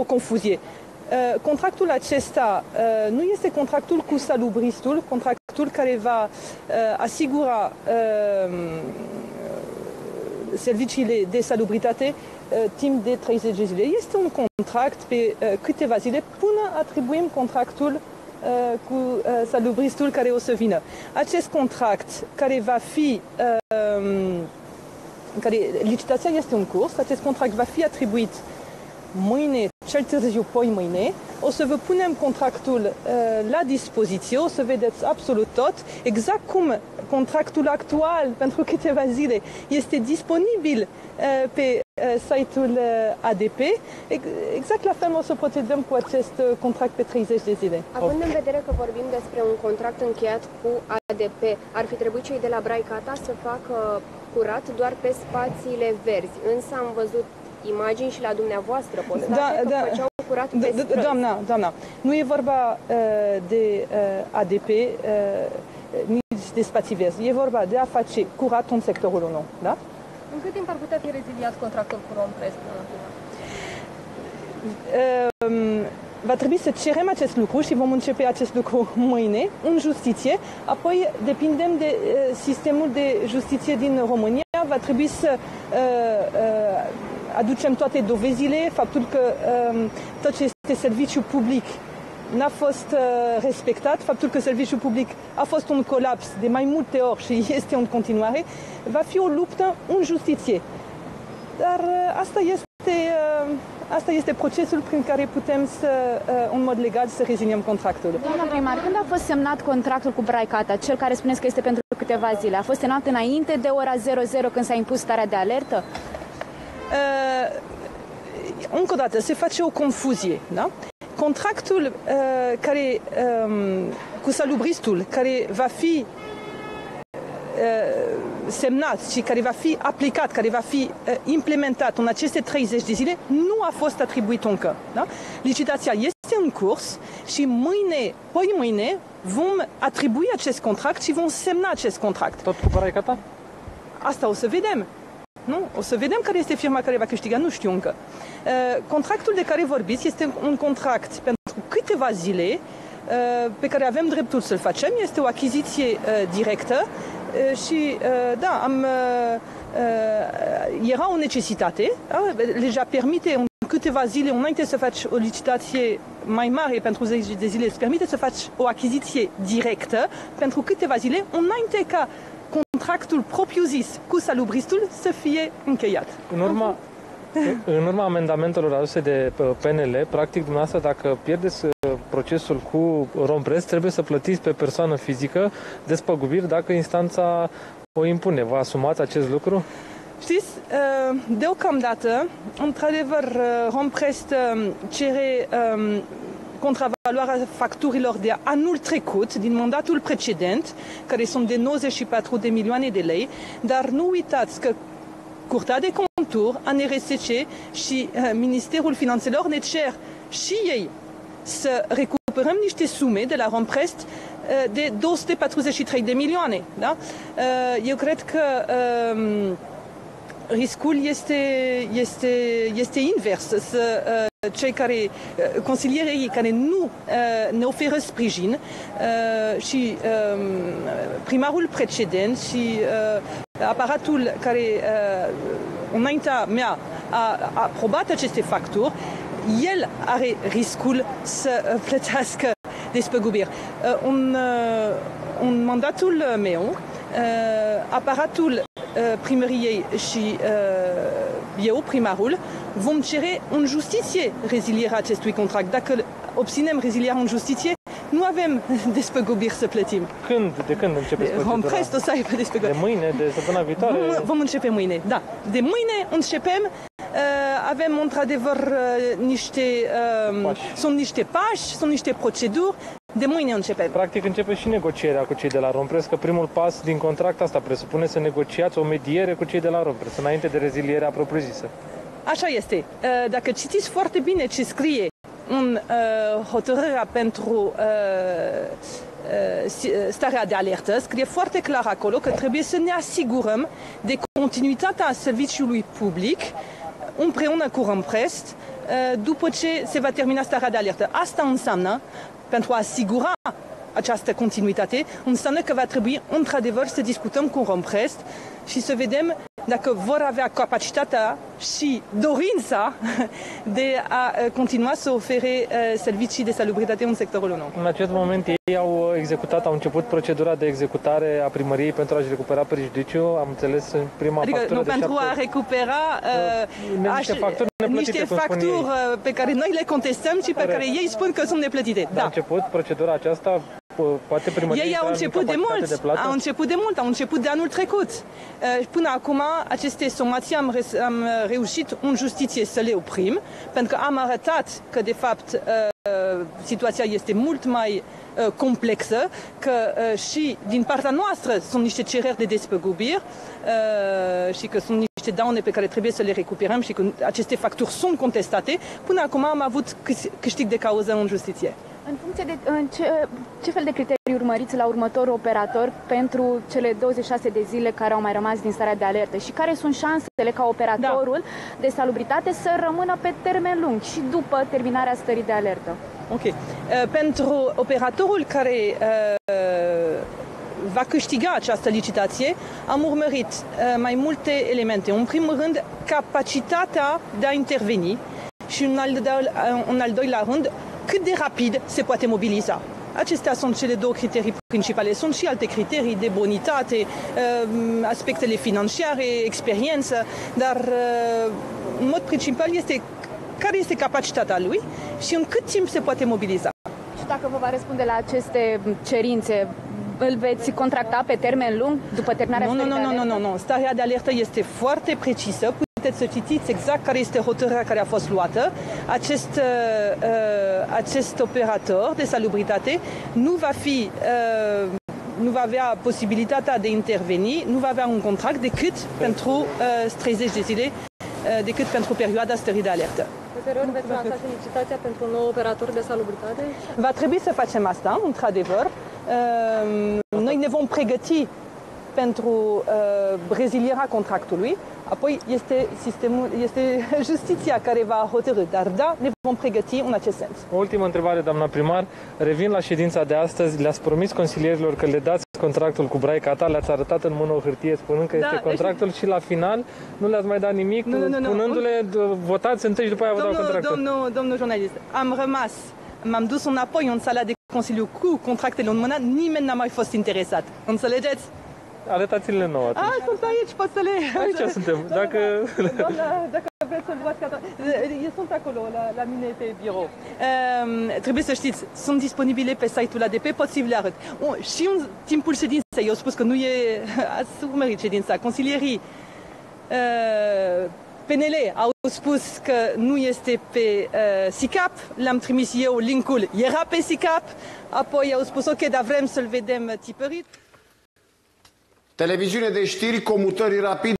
confuzie. Contractul acesta nu este contractul cu salubristul, contractul care va asigura serviciile de salubritate timp de 30 de zile. Este un contract pe câteva zile până atribuim contractul cu salubristul care o să vină. Acest contract care va fi licitația este în curs, acest contract va fi atribuit mâine, cel târziu poi mâine, o să vă punem contractul la dispoziție, o să vedeți absolut tot, exact cum contractul actual pentru câteva zile este disponibil pe site-ul ADP, exact la fel o să procedăm cu acest contract pe 30 de zile. Având în vedere că vorbim despre un contract încheiat cu ADP, ar fi trebuit cei de la Braicata să facă curat doar pe spațiile verzi, însă am văzut imagini și la dumneavoastră postate că făceau curat pe străzi. Doamna, nu e vorba de ADP nici de spații verzi, e vorba de a face curat în sectorul 1, da? În cât timp ar putea fi reziliat contractul cu Romprest? Va trebui să cerem acest lucru și vom începe acest lucru mâine în justiție. Apoi depindem de sistemul de justiție din România. Va trebui să aducem toate dovezile, faptul că tot ce este serviciu public n-a fost respectat, faptul că serviciul public a fost un colaps de mai multe ori și este în continuare, va fi o luptă în justiție. Dar asta este procesul prin care putem să, în mod legal, să reziliem contractul. Doamna primar, când a fost semnat contractul cu Braicata, cel care spuneți că este pentru câteva zile, a fost semnat înainte de ora 00 când s-a impus starea de alertă? Încă o dată, se face o confuzie, da? Contractul cu salubristul care va fi semnat și care va fi aplicat, care va fi implementat în aceste 30 de zile, nu a fost atribuit încă. Da? Licitația este în curs și mâine, poi mâine, vom atribui acest contract și vom semna acest contract. Tot cu Braicata? Asta o să vedem. Nu? O să vedem care este firma care va câștiga, nu știu încă. Contractul de care vorbiți este un contract pentru câteva zile pe care avem dreptul să-l facem. Este o achiziție directă și da, era o necesitate. Legea permite în câteva zile, înainte să faci o licitație mai mare pentru 10 de zile, îți permite să faci o achiziție directă pentru câteva zile, înainte ca contractul propriu-zis cu salubristul să fie încheiat. În urma amendamentelor aduse de PNL, practic, dumneavoastră, dacă pierdeți procesul cu Romprest, trebuie să plătiți pe persoană fizică despăgubiri dacă instanța o impune. Vă asumați acest lucru? Știți, deocamdată, într-adevăr, Romprest cere contravaloarea facturilor de anul trecut, din mandatul precedent, care sunt de 94 de milioane de lei, dar nu uitați că Curtea de Conturi, ANRSC și Ministerul Finanțelor ne cer și ei să recuperăm niște sume de la Romprest de 243 de milioane. Da? Eu cred că riscul este invers. Cei care, consilierii care nu ne oferă sprijin și primarul precedent și aparatul care înaintea mea a aprobat aceste facturi, el are riscul să plătească despăgubiri. În mandatul meu, aparatul primăriei și eu, primarul, vom cere în justiție rezilierea acestui contract. Dacă obținem rezilierea în justiție, nu avem despăgubiri să plătim. De când începeți procedura? Romprest o să aibă despăgubiri. De mâine, de săptămâna viitoare? Vom începe mâine, da. De mâine începem. Avem într-adevăr sunt niște pași, sunt niște proceduri. De mâine începem. Practic începe și negocierea cu cei de la Romprest, că primul pas din contract asta presupune să negociați o mediere cu cei de la Romprest, înainte de rezilierea propriu-zisă. Așa este. Dacă citiți foarte bine ce scrie în hotărârea pentru starea de alertă, scrie foarte clar acolo că trebuie să ne asigurăm de continuitatea serviciului public împreună cu Romprest după ce se va termina starea de alertă. Asta înseamnă, pentru a asigura această continuitate, înseamnă că va trebui într-adevăr să discutăm cu Romprest și să vedem dacă vor avea capacitatea și dorința de a continua să ofere servicii de salubritate în sectorul 1. În acest moment ei au început procedura de executare a primăriei pentru a-și recupera prejudiciu. Am înțeles în prima factură de pentru a recupera niște facturi pe care noi le contestăm și pe care ei spun că sunt neplătite. Da. A început procedura aceasta? Poate primăria ei au început de mult, au început de anul trecut. Până acum, aceste somații am reușit în justiție să le oprim, pentru că am arătat că, de fapt, situația este mult mai complexă, că și din partea noastră sunt niște cereri de despăgubiri și că sunt niște daune pe care trebuie să le recuperăm și că aceste facturi sunt contestate. Până acum am avut câștig de cauză în justiție. În funcție de ce fel de criterii urmăriți la următorul operator pentru cele 26 de zile care au mai rămas din starea de alertă și care sunt șansele ca operatorul de salubritate să rămână pe termen lung și după terminarea stării de alertă? Ok. Pentru operatorul care va câștiga această licitație, am urmărit mai multe elemente. În primul rând, capacitatea de a interveni și în al doilea rând, cât de rapid se poate mobiliza. Acestea sunt cele două criterii principale. Sunt și alte criterii de bonitate, aspectele financiare, experiență, dar în mod principal este care este capacitatea lui și în cât timp se poate mobiliza. Și dacă vă va răspunde la aceste cerințe, îl veți contracta pe termen lung după terminarea stării de alertă? Nu. Starea de alertă este foarte precisă. Puteți să citiți exact care este hotărârea care a fost luată. Acest operator de salubritate nu va avea posibilitatea de interveni, nu va avea un contract decât pentru 30 de zile, decât pentru perioada stării de alertă. Ulterior veți lansa și licitația pentru un nou operator de salubritate? Va trebui să facem asta, într-adevăr. Noi ne vom pregăti pentru rezilierea contractului, apoi este justiția care va hotărâ, dar da, ne vom pregăti în acest sens. O ultimă întrebare, doamna primar. Revin la ședința de astăzi. Le-ați promis consilierilor că le dați contractul cu Braicata, le-ați arătat în mână o hârtie spunând că este contractul și la final nu le-ați mai dat nimic, spunându-le votați întâi și după aia vă dau contractul. Domnul jurnalist, m-am dus înapoi în sala de consiliu cu contractele în mână, nimeni n-a mai fost interesat. Înțelegeți? Arătați-le nouă atunci. Sunt aici, pot să le... Aici suntem. Dacă vreți să luați sunt acolo, la mine pe birou. Trebuie să știți, sunt disponibile pe site-ul ADP, pot să le arăt. Și în timpul ședinței, eu spus că nu e... Ați urmărit ședința. Consilierii PNL au spus că nu este pe SICAP, le-am trimis eu linkul, era pe SICAP, apoi au spus ok, dar vrem să-l vedem tipărit. Televiziune de știri, comutări rapide.